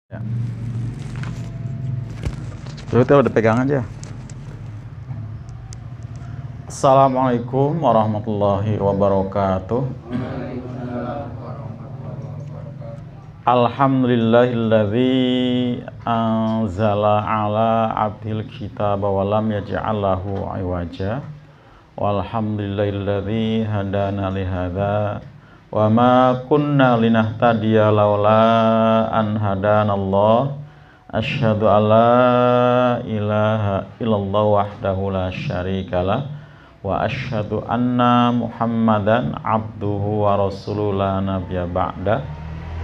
Ya. Kita udah pegang aja. Assalamualaikum warahmatullahi wabarakatuh. Alhamdulillahilladzi anzala ala abdil kitaba wa lam yaj'alahu iwaja. Walhamdulillahilladzi hadana lihadza wa ma kunna linahtadiya laula an hadanallah. Asyhadu alla ilaha illallah wahdahu la syarikalah wa asyhadu anna Muhammadan abduhu wa rasuluhu la nabiyya ba'da.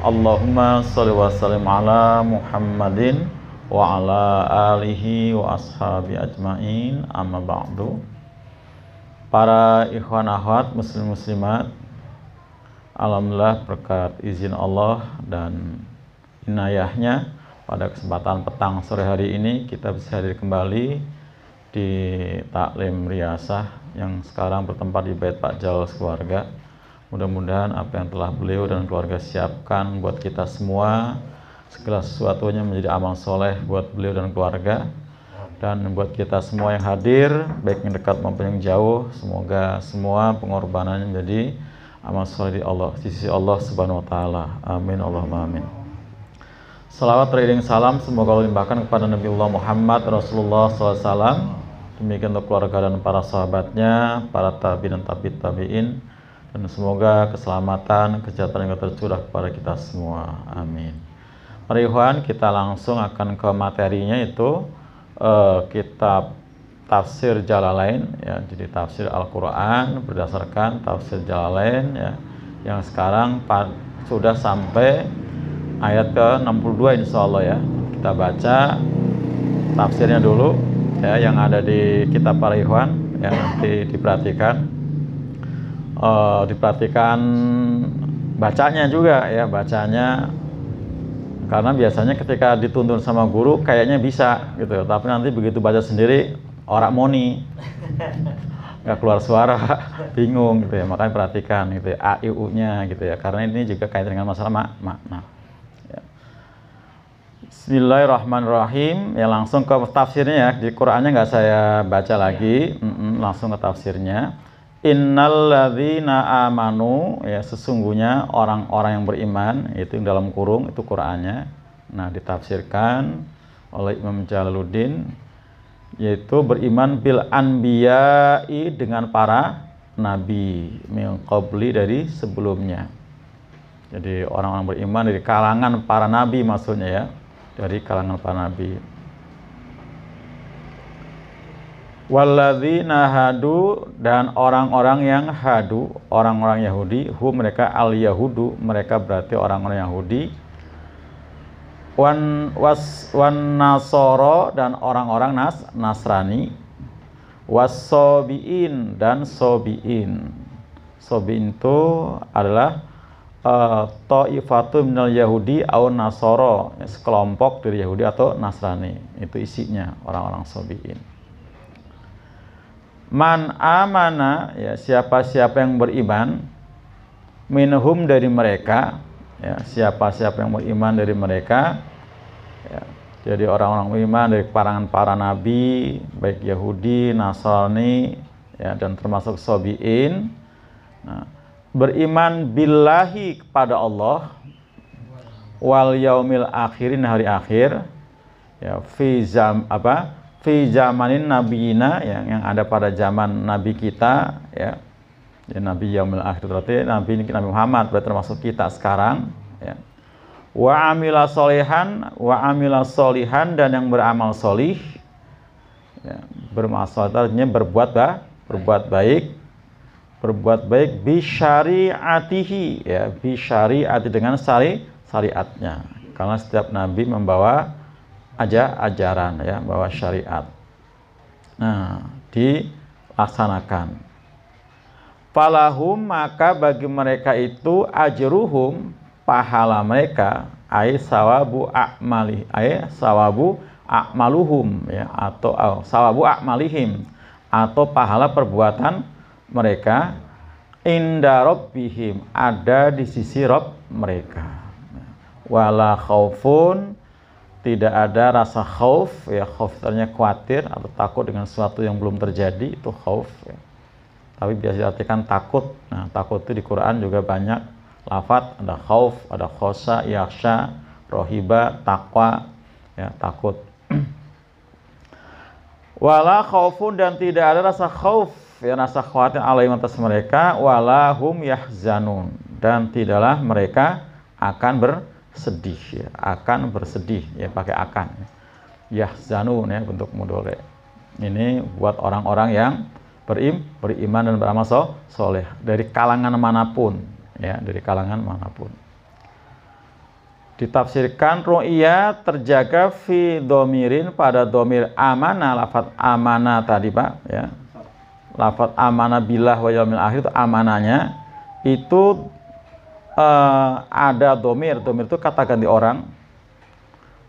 Allahumma shalli wa sallim ala Muhammadin wa ala alihi wa ashabi ajmain, amma ba'du. Para ikhwan akhwat muslim muslimat, alhamdulillah berkat izin Allah dan inayahnya, pada kesempatan petang sore hari ini kita bisa hadir kembali di Taklim Riyasah yang sekarang bertempat di Bait Pak Jal keluarga. Mudah-mudahan apa yang telah beliau dan keluarga siapkan buat kita semua, segala sesuatunya menjadi amal soleh buat beliau dan keluarga, dan buat kita semua yang hadir, baik yang dekat maupun yang jauh. Semoga semua pengorbanannya menjadi amal soleh di Allah, di sisi Allah Subhanahu Wa Taala. Amin Allahumma amin. Salawat teriring salam semoga Allah limpahkan kepada Nabiullah Muhammad Rasulullah SAW, demikian untuk keluarga dan para sahabatnya, para tabi'in dan tabi'in, dan semoga keselamatan, kesejahteraan yang tercurah kepada kita semua. Amin. Mari ikhwan, kita langsung akan ke materinya, itu kitab tafsir Jalalain ya. Jadi tafsir Al-Quran berdasarkan tafsir Jalalain ya, yang sekarang sudah sampai ayat ke-62 insyaallah ya. Kita baca tafsirnya dulu ya, yang ada di kitab para ikhwan ya. Nanti diperhatikan bacanya juga ya, bacanya, karena biasanya ketika dituntun sama guru kayaknya bisa gitu, tapi nanti begitu baca sendiri orak moni, nggak keluar suara, bingung gitu ya. Makanya perhatikan gitu ya, a i u nya gitu ya, karena ini juga kaitan dengan masalah makna. Bismillahirrahmanirrahim. Ya, langsung ke tafsirnya ya. Di Qur'annya nggak saya baca lagi, langsung ke tafsirnya. Innalladzina amanu ya, sesungguhnya orang-orang yang beriman, itu yang dalam kurung itu Qur'annya. Nah, ditafsirkan oleh Imam Jalaluddin, yaitu beriman bil anbiya'i, dengan para nabi, min qabli, dari sebelumnya. Jadi orang-orang beriman dari kalangan para nabi, maksudnya ya, dari kalangan para nabi. Walladzina hadu, dan orang-orang yang hadu, orang-orang Yahudi, mereka al-Yahudu, mereka berarti orang-orang Yahudi. Wan Nasoro, dan orang-orang Nasrani. Wasobiin, dan sobiin. Sobiin itu adalah ta'ifatu minal Yahudi au Nasoro, sekelompok dari Yahudi atau Nasrani. Itu isinya orang-orang sobiin. Man amana ya, siapa-siapa yang beriman, minhum, dari mereka ya, siapa-siapa yang beriman dari mereka ya. Jadi orang-orang beriman dari kalangan para nabi, baik Yahudi, Nasrani ya, dan termasuk sobiin. Nah, beriman billahi, kepada Allah, wal yaumil akhirin, hari akhir ya, fi zamanin nabiyina, yang ada pada zaman nabi kita ya. Ya, nabi yaumil akhir berarti Nabi Muhammad, berarti termasuk kita sekarang ya. Wa amila solihan, dan yang beramal solih ya. Bermaksud artinya berbuat baik, bisyari'atihi ya, bisyari'ati, dengan syariatnya, karena setiap nabi membawa ajaran ya, bawa syariat. Nah, dilaksanakan. Falahum, maka bagi mereka itu ajruhum, pahala mereka, sawabu a'maluhum ya, atau sawabu a'malihim, atau pahala perbuatan mereka, inda rabbihim, ada di sisi Rabb mereka. Wala khaufun, tidak ada rasa khauf, ya khauf artinya khawatir atau takut dengan sesuatu yang belum terjadi, itu khauf ya. Tapi biasa diartikan takut. Nah, takut itu di Quran juga banyak lafadz, ada khauf, ada khosa, yakhsha, rohiba, takwa, ya takut. Wala khaufun, dan tidak ada rasa khauf, ya rasa khawatir alaihim atas mereka, wala hum yahzanun, dan tidaklah mereka akan bersedih, ya akan bersedih, ya pakai akan. Yahzanun ya bentuk mudhari. Ini buat orang-orang yang beriman dan beramal soleh dari kalangan manapun, ya dari kalangan manapun. Ditafsirkan ru'ya terjaga fi domirin, pada domir amana, lafadz amana tadi Pak ya, lafadz amana billah wa yaumil akhir, itu amananya itu ada domir itu kata ganti orang.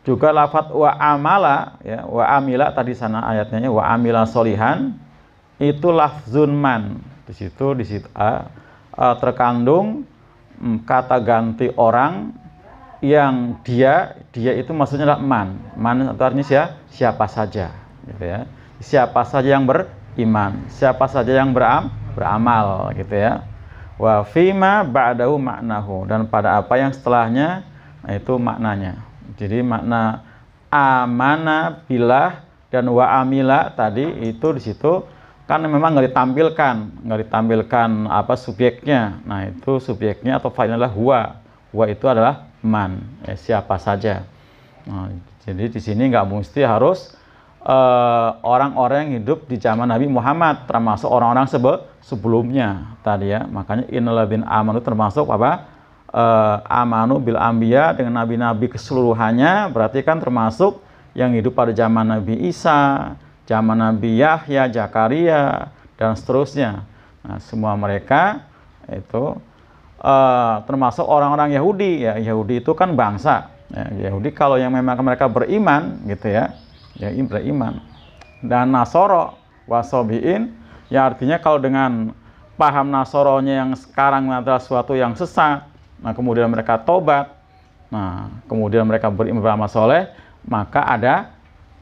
Juga lafadz wa amala ya, wa amila tadi sana ayatnya wa amila solihan, itu lafzun man, di situ terkandung kata ganti orang yang dia itu maksudnya adalah man artinya siapa saja gitu ya, siapa saja yang beriman, siapa saja yang beramal gitu ya. Wa fima ba'dahu maknahu, dan pada apa yang setelahnya, nah itu maknanya. Jadi makna amana billah dan wa amila tadi itu di situ kan memang nggak ditampilkan apa subjeknya. Nah itu subjeknya atau fa'ilnya adalah huwa itu adalah man, siapa saja. Nah, jadi di sini nggak mesti harus orang-orang yang hidup di zaman Nabi Muhammad, termasuk orang-orang sebelumnya tadi ya. Makanya innalladzina amanu termasuk apa? Amanu bil anbiya, dengan nabi-nabi keseluruhannya, berarti kan termasuk yang hidup pada zaman Nabi Isa, zaman Nabi Yahya, Zakaria dan seterusnya. Nah, semua mereka itu termasuk orang-orang Yahudi ya. Yahudi itu kan bangsa ya. Yahudi kalau yang memang mereka beriman gitu ya, ya beriman. Dan Nasoro wasobiin ya, artinya kalau dengan paham Nasoronya yang sekarang adalah suatu yang sesat, nah kemudian mereka tobat, nah kemudian mereka beramal soleh, maka ada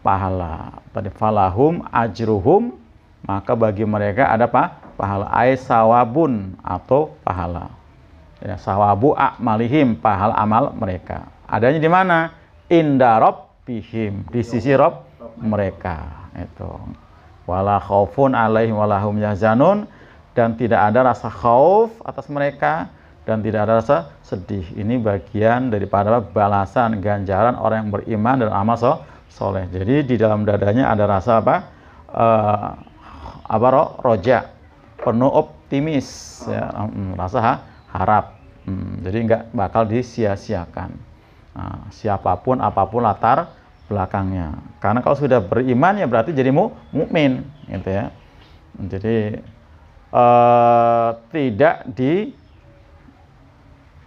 pahala. Tadi falahum ajruhum, maka bagi mereka ada pahala, sawabun atau pahala. Ya, sawabu a'malihim, pahala amal mereka. Adanya di mana? Inda rabbihim, di sisi Rabb mereka. Itu. Wala khaufun alaihim wala hum yahzanun, dan tidak ada rasa khauf atas mereka dan tidak ada rasa sedih. Ini bagian daripada balasan ganjaran orang yang beriman dan amal soleh. Jadi di dalam dadanya ada rasa roja, penuh optimis ya, rasa harap. Jadi nggak bakal disia-siakan. Nah, siapapun apapun latar belakangnya. Karena kalau sudah beriman ya berarti jadi mukmin gitu ya. Jadi tidak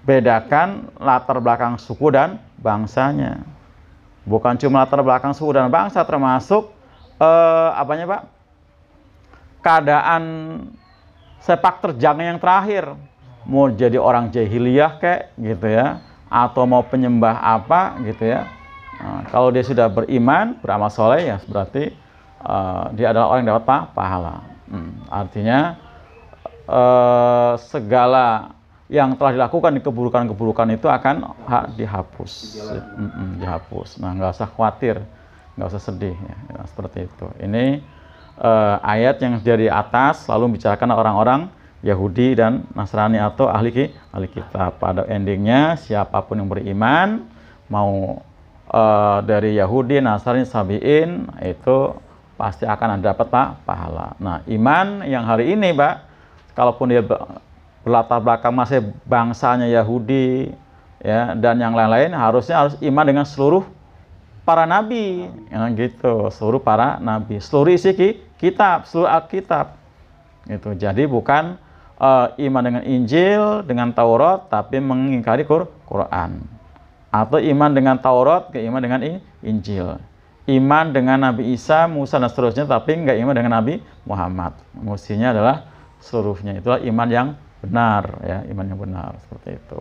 dibedakan latar belakang suku dan bangsanya. Bukan cuma latar belakang suku dan bangsa, termasuk apanya Pak? Keadaan sepak terjangnya yang terakhir. Mau jadi orang jahiliyah kayak gitu ya, atau mau penyembah apa gitu ya. Nah, kalau dia sudah beriman, beramal soleh ya berarti dia adalah orang yang dapat pahala. Artinya segala yang telah dilakukan di keburukan-keburukan itu akan dihapus. Dihapus. Nah, nggak usah khawatir, nggak usah sedih ya. Nah, seperti itu. Ini ayat yang dari atas lalu bicarakan orang-orang Yahudi dan Nasrani atau ahli kitab. Pada endingnya siapapun yang beriman, mau dari Yahudi, Nasrani, Sabi'in, itu pasti akan dapat pahala. Nah, iman yang hari ini Pak, kalaupun dia berlatar belakang masih bangsanya Yahudi ya, dan yang lain-lain, harusnya harus iman dengan seluruh para nabi ya, gitu, seluruh para nabi, seluruh isi kitab, seluruh Alkitab gitu. Jadi bukan iman dengan Injil, dengan Taurat, tapi mengingkari Quran. Atau iman dengan Taurat, iman dengan Injil. Iman dengan Nabi Isa, Musa, dan seterusnya, tapi nggak iman dengan Nabi Muhammad. Mestinya adalah seluruhnya. Itulah iman yang benar, ya, iman yang benar, seperti itu.